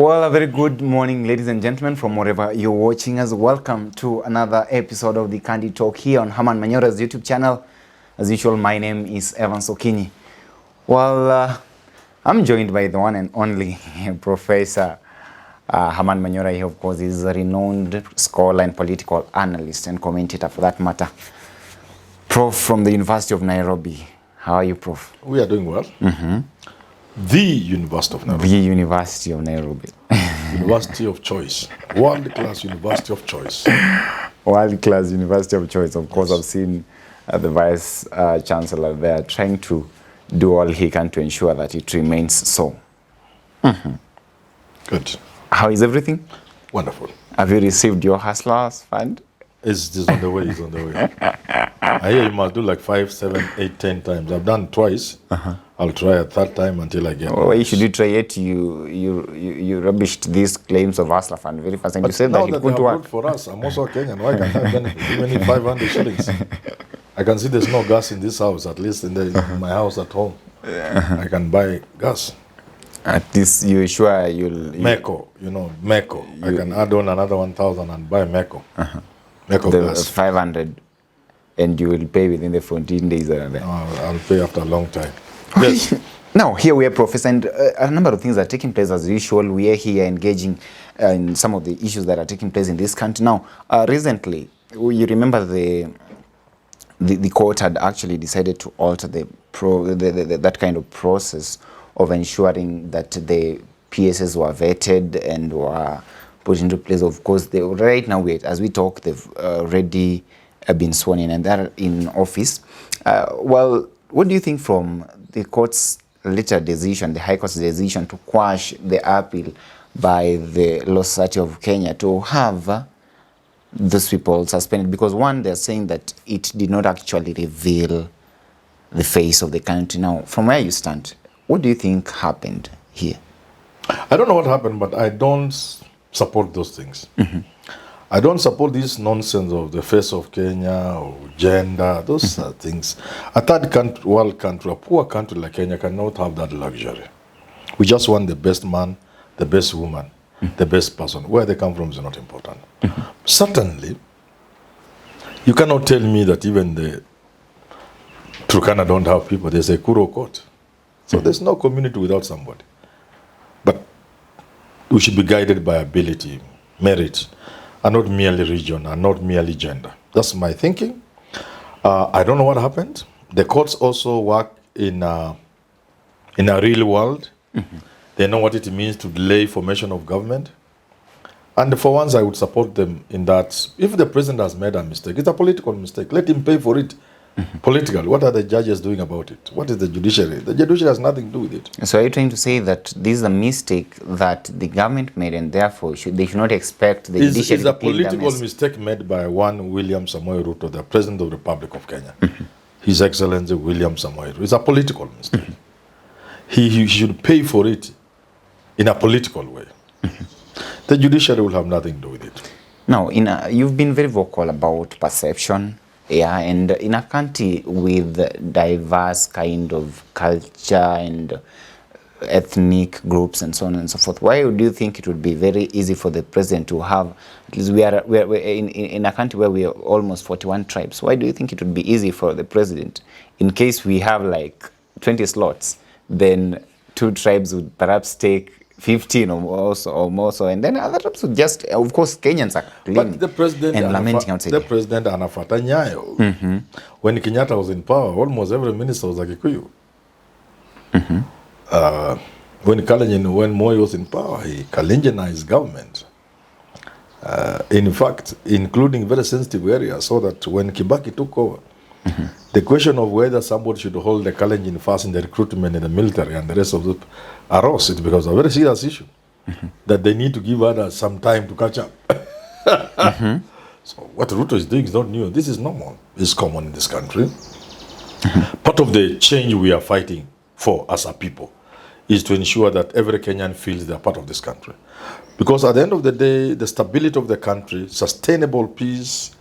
Well, a very good morning, ladies and gentlemen, from wherever you're watching us. Welcome to another episode of the Candy Talk here on Herman Manyora's YouTube channel. As usual, my name is Evan Sokini. Well, I'm joined by the one and only Professor Herman Manyora. He, of course, is a renowned scholar and political analyst and commentator for that matter. Prof from the University of Nairobi. How are you, Prof? We are doing well. The University of Nairobi. The University of Nairobi. University of choice. World-class University of choice. World-class University of choice. Of course, I've seen the Vice Chancellor there trying to do all he can to ensure that it remains so. Good. How is everything? Wonderful. Have you received your Hustlers fund? It's on the way. It's on the way. I hear you must do like 5, 7, 8, 10 times. I've done twice. I'll try a third time until I get it. Why should you try it? You rubbished these claims of Hustler fund very fast, and But you said now that it that couldn't they are work. good for us, I'm also a Kenyan. Why can't I benefit? Even if 500 shillings. I can see there's no gas in this house, at least in my house at home. I can buy gas. At least you're sure you'll... Meko, Meko. I can add on another 1,000 and buy Meko. Meko The gas. 500, and you will pay within the 14 days. I'll pay after a long time. Yes. Now, here we are, Professor, and a number of things are taking place as usual. We are here engaging in some of the issues that are taking place in this country. Now, recently, you remember the court had actually decided to alter that kind of process of ensuring that the PSs were vetted and were put into place. Of course, right now, as we talk, they've already been sworn in and they're in office. Well, what do you think from the court's later decision, the High Court's decision to quash the appeal by the Law Society of Kenya to have those people suspended? Because one, they're saying that it did not actually reveal the face of the country. Now, from where you stand, what do you think happened here? I don't know what happened, but I don't support those things. I don't support this nonsense of the face of Kenya or gender. Those are things. A third world country, a poor country like Kenya cannot have that luxury. We just want the best man, the best woman, the best person. Where they come from is not important. Certainly, you cannot tell me that even the Turkana don't have people. There's a Kuro court. So there's no community without somebody. But we should be guided by ability, merit, and not merely region, and not merely gender. That's my thinking. I don't know what happened. The courts also work in a real world. They know what it means to delay formation of government. And for once, I would support them in that. If the president has made a mistake, it's a political mistake. Let him pay for it. Political. What are the judges doing about it? What is the judiciary? The judiciary has nothing to do with it. So are you trying to say that this is a mistake that the government made, and therefore they should not expect the judiciary It's a to clean the political mess? mistake made by one William Samoei Ruto, the President of the Republic of Kenya. His Excellency William Samoei Ruto. It's a political mistake. He should pay for it in a political way. The judiciary will have nothing to do with it. Now, you've been very vocal about perception. Yeah, and in a country with diverse kind of culture and ethnic groups and so on and so forth, why do you think it would be very easy for the president to have, at least we're in a country where we are almost 41 tribes, why do you think it would be easy for the president, in case we have like 20 slots, then 2 tribes would perhaps take 15 or more so, and then other tribes would just, of course, Kenyans are clean. But the president and lamenting outside. The president anafuata nyayo. When Kenyatta was in power, almost every minister was a Kikuyu. When Moi was in power, he Kalenjinized government. In fact, including very sensitive areas, so that when Kibaki took over, the question of whether somebody should hold the Kalenjin fast in the recruitment in the military and the rest of the arose, it becomes a very serious issue that they need to give others some time to catch up. So what Ruto is doing is not new. This is normal. It's common in this country. Part of the change we are fighting for as a people is to ensure that every Kenyan feels they are part of this country. Because at the end of the day, the stability of the country, sustainable peace,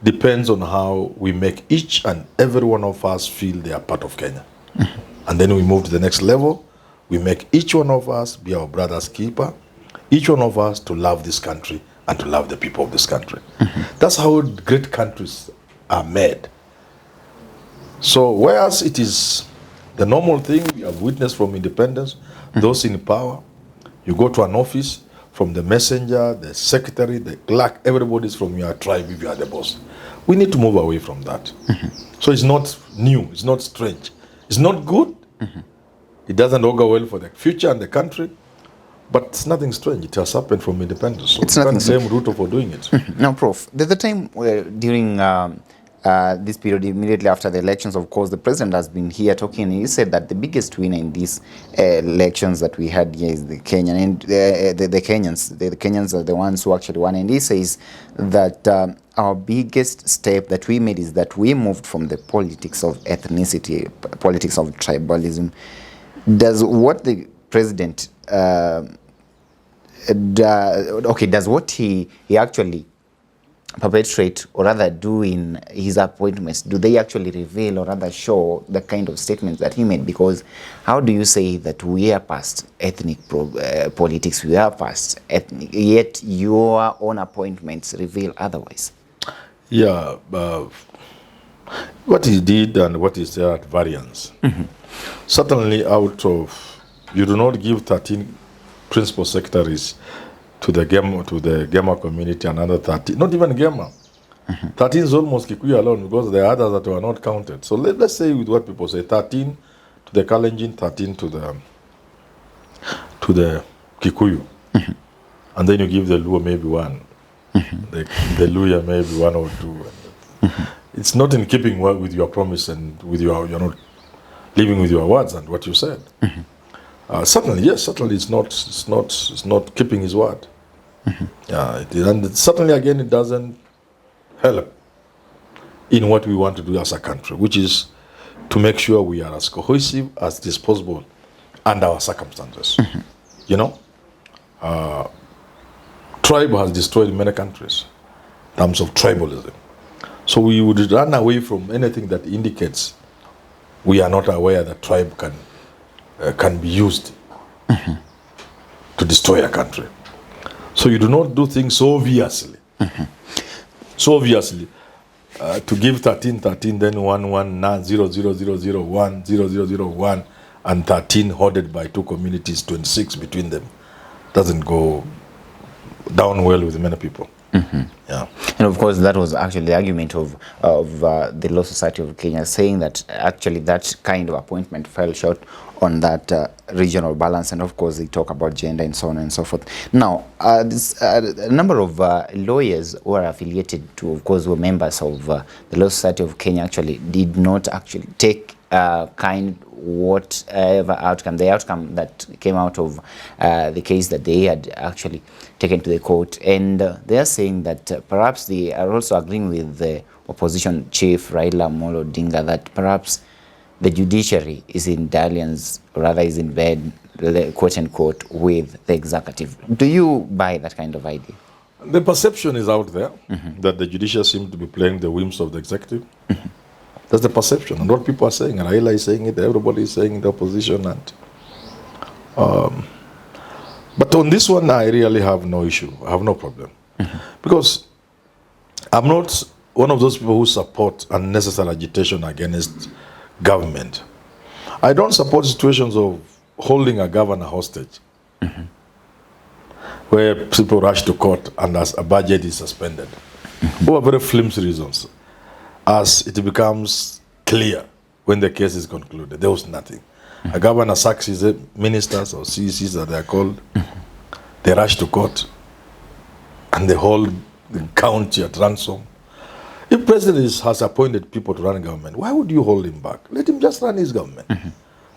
depends on how we make each and every one of us feel they are part of Kenya. And then we move to the next level. We make each one of us be our brother's keeper, each one of us to love this country and to love the people of this country. That's how great countries are made. So whereas it is the normal thing we have witnessed from independence, those in power, you go to an office, from the messenger, the secretary, the clerk, everybody's from your tribe if you are the boss. We need to move away from that. So it's not new, it's not strange. It's not good. It doesn't augur well for the future and the country, but it's nothing strange. It has happened from independence. So It's you nothing can't blame Ruto for doing it. Now, Prof, there's a time where during this period, immediately after the elections, of course, the president has been here talking, and he said that the biggest winner in these elections that we had here is the Kenyan, and the Kenyans. The Kenyans are the ones who actually won, and he says that our biggest step that we made is that we moved from the politics of ethnicity, politics of tribalism. Does what the president does what he actually perpetrate or rather do in his appointments, do they actually reveal or rather show the kind of statements that he made? Because how do you say that we are past ethnic politics, we are past ethnic, yet your own appointments reveal otherwise? Yeah, what he did and what is there at variance. Certainly out of, you do not give 13 principal secretaries to the Gema community, another 30, not even Gema. 13 is almost Kikuyu alone because there are others that were not counted. So let's say with what people say, 13 to the Kalenjin, 13 to the Kikuyu. And then you give the Luo maybe one. The Luya maybe one or two. It's not in keeping with your promise and with you're not living with your words and what you said. Certainly, yes, certainly it's not keeping his word. And certainly again it doesn't help in what we want to do as a country, which is to make sure we are as cohesive as it is possible under our circumstances. You know, tribe has destroyed many countries in terms of tribalism. So we would run away from anything that indicates we are not aware that tribe can be used to destroy a country. So you do not do things so obviously. So obviously, to give 13, then 1, 1, 0, 0, 0, 0, 1, 0, 0, 0, 1, and 13 hoarded by two communities, 26 between them, doesn't go down well with many people. Yeah. And of course, that was actually the argument of the Law Society of Kenya, saying that actually that kind of appointment fell short on that regional balance. And of course, they talk about gender and so on and so forth. Now, a number of lawyers who are affiliated to, of course, were members of the Law Society of Kenya actually did not actually take whatever outcome, the outcome that came out of the case that they had actually taken to the court. And they are saying that perhaps they are also agreeing with the opposition chief, Raila Amolo Odinga, that perhaps the judiciary is in dalliance, or rather is in bed, quote unquote, with the executive. Do you buy that kind of idea? The perception is out there that the judiciary seems to be playing the whims of the executive. That's the perception, and what people are saying. Raila is saying it, everybody is saying in the opposition. And but on this one, I really have no issue. I have no problem. Because I'm not one of those people who support unnecessary agitation against government. I don't support situations of holding a governor hostage, where people rush to court and as a budget is suspended, for very flimsy reasons. As it becomes clear when the case is concluded, there was nothing. A governor sacks his ministers or CECs that they are called. They rush to court and they hold the county at ransom. If president has appointed people to run government, why would you hold him back? Let him just run his government.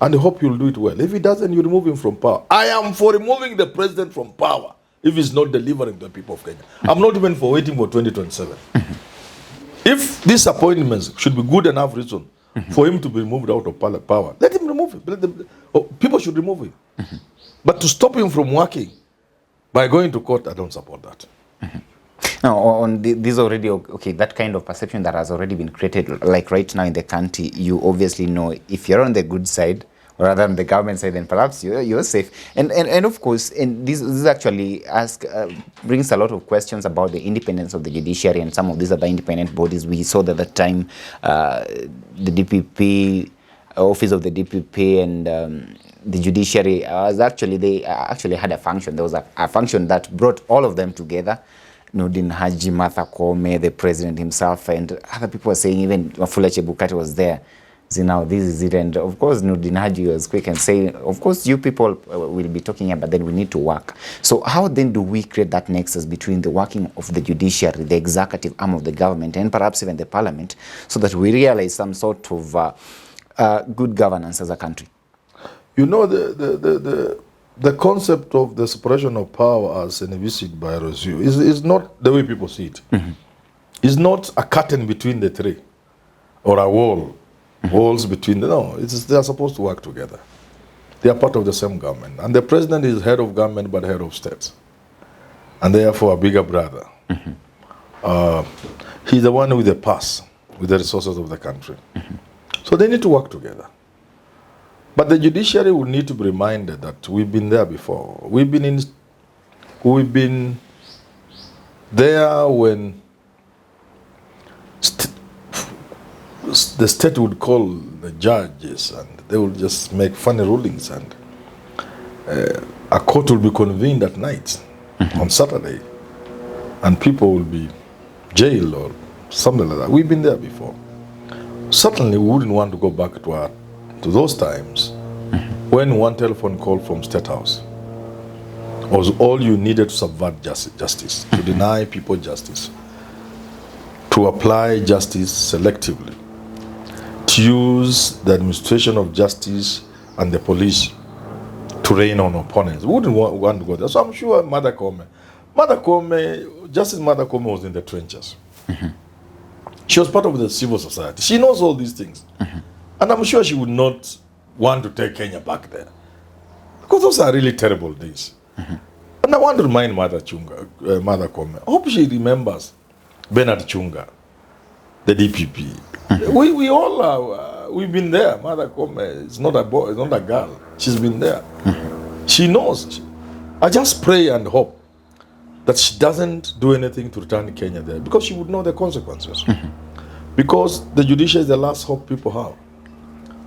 And I hope you'll do it well. If he doesn't, you remove him from power. I am for removing the president from power if he's not delivering to the people of Kenya. I'm not even for waiting for 2027. If these appointments should be good enough reason for him to be removed out of power, let him remove him. People should remove him. But to stop him from working by going to court, I don't support that. Now, on this already, okay, that kind of perception that has already been created, like right now in the country, you obviously know if you're on the good side rather than the government side, then perhaps you're safe. And of course, and this actually brings a lot of questions about the independence of the judiciary and some of these other independent bodies. We saw that at the time the DPP, office of the DPP, and the judiciary they actually had a function. There was a function that brought all of them together. Nordin Haji, Martha Koome, the president himself, and other people were saying even Wafula Chebukati was there. So now this is it. And of course, Nordin Haji was quick and saying, of course, you people will be talking about, but then we need to work. So how then do we create that nexus between the working of the judiciary, the executive arm of the government, and perhaps even the parliament, so that we realize some sort of good governance as a country? You know, the concept of the separation of power as envisaged by Rousseau is not the way people see it. It's not a curtain between the three or a wall, walls between the, no, they are supposed to work together. They are part of the same government. And the president is head of government but head of state. And therefore a bigger brother. He's the one with the purse, with the resources of the country. So they need to work together. But the judiciary will need to be reminded that we've been there before. We've been there when the state would call the judges and they would just make funny rulings, and a court will be convened at night on Saturday and people will be jailed or something like that. We've been there before. Certainly we wouldn't want to go back to those times when one telephone call from State House was all you needed to subvert justice, to deny people justice, to apply justice selectively, to use the administration of justice and the police to rain on opponents. We wouldn't want to go there. So I'm sure Justice Mother Koome was in the trenches. She was part of the civil society. She knows all these things. And I'm sure she would not want to take Kenya back there, because those are really terrible days. And I want to remind Mother Koome, I hope she remembers Bernard Chunga, the DPP. We all are, we've been there. Mother Koome is not a boy, it's not a girl. She's been there. She knows. I just pray and hope that she doesn't do anything to return Kenya there, because she would know the consequences. Because the judiciary is the last hope people have.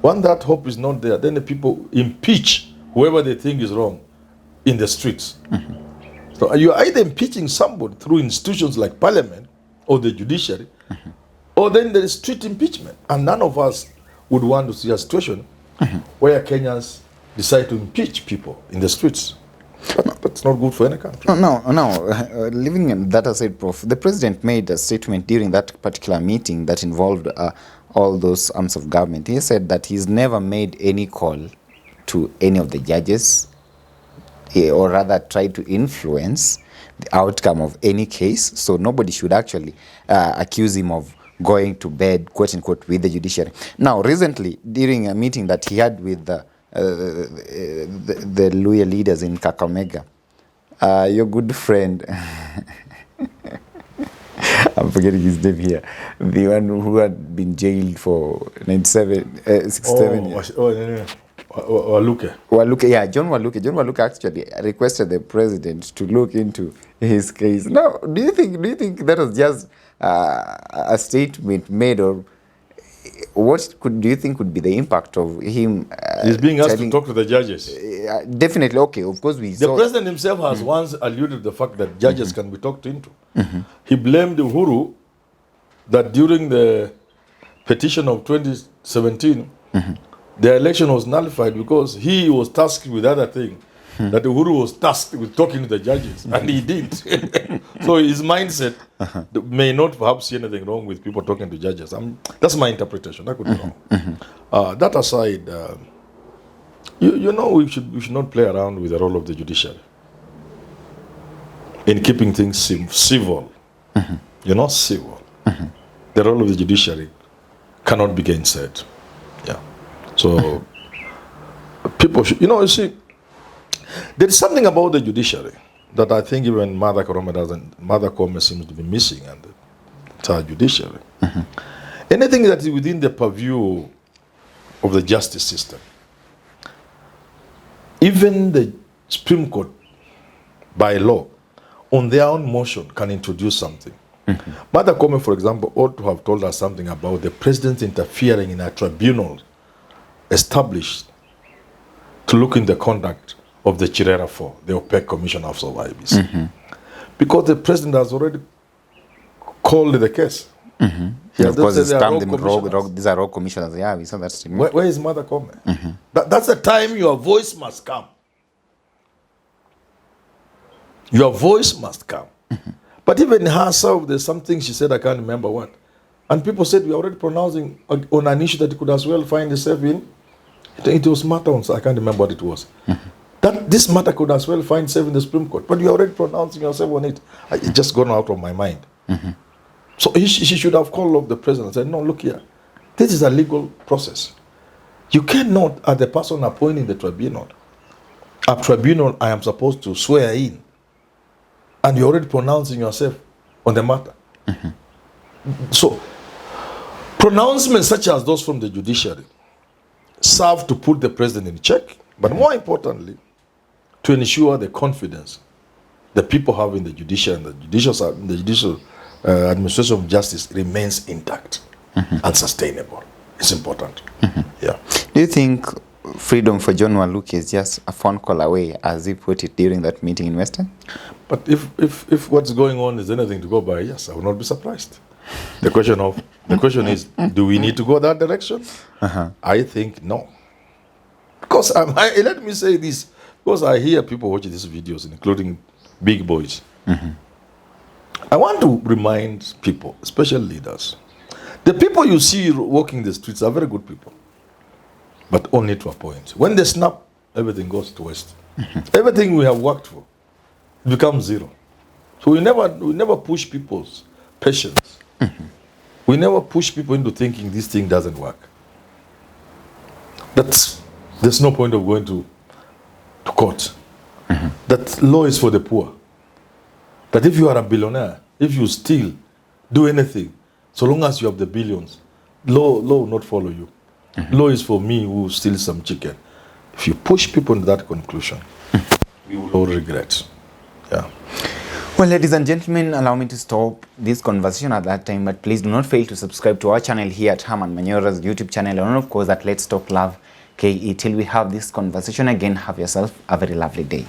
When that hope is not there, then the people impeach whoever they think is wrong in the streets. So you're either impeaching somebody through institutions like parliament or the judiciary, or then there is street impeachment. And none of us would want to see a situation where Kenyans decide to impeach people in the streets. That's not good for any country. No. Leaving that aside, Prof, the president made a statement during that particular meeting that involved all those arms of government. He said that he's never made any call to any of the judges, or rather tried to influence the outcome of any case. So nobody should actually accuse him of going to bed, quote unquote, with the judiciary. Now, recently, during a meeting that he had with the Luhya leaders in Kakamega, your good friend, I'm forgetting his name here, the one who had been jailed for 67 years. Waluke, yeah, John Waluke actually requested the president to look into his case. Now, do you think that was just a statement made, or what do you think would be the impact of him? He's being asked to talk to the judges. Definitely, okay. Of course, the president himself has once alluded to the fact that judges can be talked into. He blamed Uhuru that during the petition of 2017, the election was nullified because he was tasked with other thing. That Uhuru was tasked with talking to the judges, and he did. So his mindset may not perhaps see anything wrong with people talking to judges. That's my interpretation. I could be wrong. That aside, you know, we should not play around with the role of the judiciary in keeping things civil. You know, civil. The role of the judiciary cannot be gainsaid. Yeah. So people should, you see. There is something about the judiciary that I think even Mother Koome seems to be missing, and the entire judiciary. Anything that is within the purview of the justice system, even the Supreme Court, by law, on their own motion, can introduce something. Mother Kome, for example, ought to have told us something about the president interfering in a tribunal established to look in the conduct of the Chirera 4, the OPEC Commission of IBC. Because the president has already called the case. He of course, he's termed them rogue, these are rogue commissioners. Yeah, we saw that stream. Where is Mother Kome? That's the time your voice must come. Your voice must come. But even herself, there's something she said, I can't remember what. And people said, we're already pronouncing on an issue that you could as well find yourself in. It was matter on, so I can't remember what it was. That this matter could as well find itself in the Supreme Court. But you're already pronouncing yourself on it. It's just gone out of my mind. So she should have called up the president and said, no, look here. This is a legal process. You cannot, as the person appointing the tribunal, a tribunal I am supposed to swear in, and you're already pronouncing yourself on the matter. So, pronouncements such as those from the judiciary serve to put the president in check, but more importantly, to ensure the confidence the people have in the judiciary and the judicial administration of justice remains intact and sustainable. It's important. Yeah. Do you think freedom for John Waluki is just a phone call away, as he put it during that meeting in Western? But if what's going on is anything to go by, yes, I will not be surprised. The question is, do we need to go that direction? I think no. Because let me say this, because I hear people watching these videos, including big boys. I want to remind people, especially leaders, the people you see walking the streets are very good people, but only to a point. When they snap, everything goes to waste. Everything we have worked for becomes zero. So we never push people's patience. We never push people into thinking this thing doesn't work. There's no point of going to court. That law is for the poor. That if you are a billionaire, if you steal, do anything, so long as you have the billions, law will not follow you. Law is for me who steals some chicken. If you push people into that conclusion, we will all regret. Yeah. Well, ladies and gentlemen, allow me to stop this conversation at that time, but please do not fail to subscribe to our channel here at Herman Manyora's YouTube channel, and of course at Let's Talk Love KE. Till we have this conversation again, have yourself a very lovely day.